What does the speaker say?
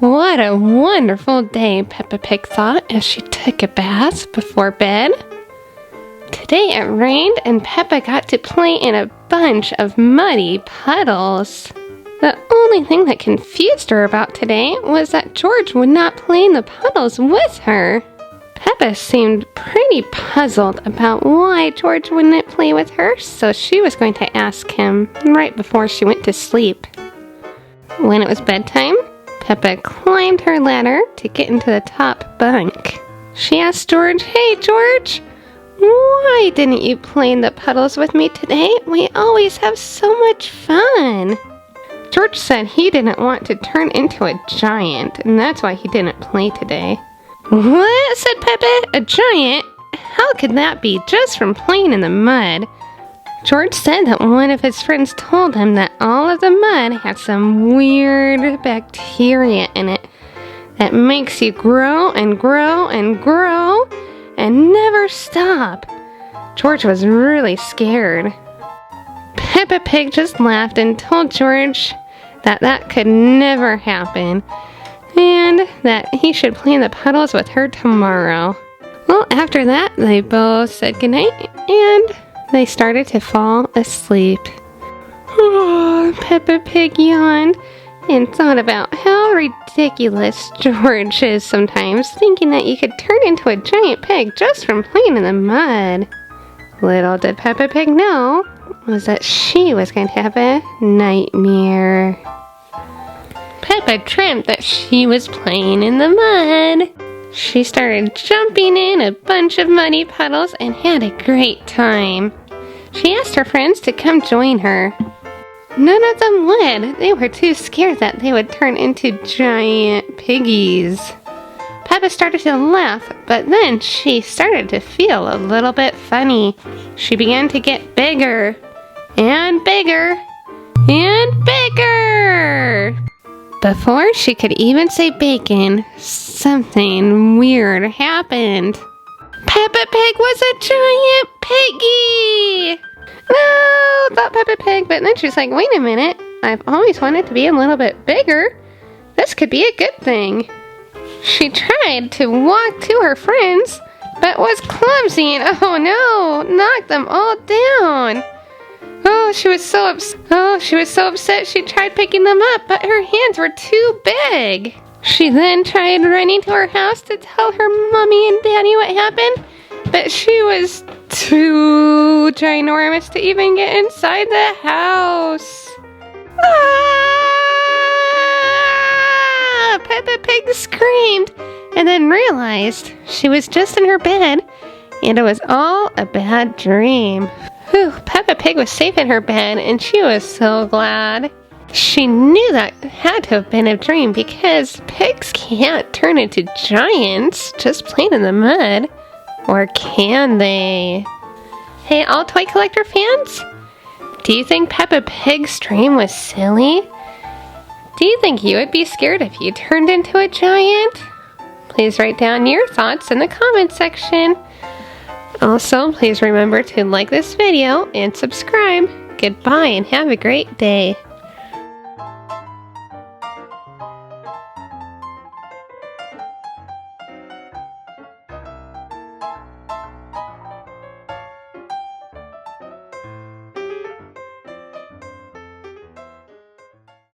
What a wonderful day, Peppa Pig thought as she took a bath before bed. Today it rained and Peppa got to play in a bunch of muddy puddles. The only thing that confused her about today was that George would not play in the puddles with her. Peppa seemed pretty puzzled about why George wouldn't play with her, so she was going to ask him right before she went to sleep. When it was bedtime, Peppa climbed her ladder to get into the top bunk. She asked George, "Hey George, why didn't you play in the puddles with me today? We always have so much fun." George said he didn't want to turn into a giant, and that's why he didn't play today. "What?" said Peppa. "A giant? How could that be just from playing in the mud?" George said that one of his friends told him that all of the mud had some weird bacteria in it that makes you grow and grow and grow and never stop. George was really scared. Peppa Pig just laughed and told George that that could never happen and that he should play in the puddles with her tomorrow. Well, after that, they both said goodnight and they started to fall asleep. Oh, Peppa Pig yawned and thought about how ridiculous George is sometimes, thinking that you could turn into a giant pig just from playing in the mud. Little did Peppa Pig know was that she was going to have a nightmare. Peppa dreamt that she was playing in the mud. She started jumping in a bunch of muddy puddles and had a great time. She asked her friends to come join her. None of them would. They were too scared that they would turn into giant piggies. Peppa started to laugh, but then she started to feel a little bit funny. She began to get bigger and bigger and bigger. Before she could even say bacon, something weird happened. Peppa Pig was a giant piggy! No, thought Peppa Pig, but then she's like, wait a minute, I've always wanted to be a little bit bigger. This could be a good thing. She tried to walk to her friends, but was clumsy and oh no, knocked them all down. She was so upset she tried picking them up, but her hands were too big. She then tried running to her house to tell her mommy and daddy what happened, but she was too ginormous to even get inside the house. Ah! Peppa Pig screamed and then realized she was just in her bed and it was all a bad dream. Whew, Peppa Pig was safe in her bed and she was so glad. She knew that had to have been a dream because pigs can't turn into giants just playing in the mud. Or can they? Hey, AllToyCollector fans? Do you think Peppa Pig's dream was silly? Do you think you would be scared if you turned into a giant? Please write down your thoughts in the comment section. Also, please remember to like this video and subscribe. Goodbye and have a great day.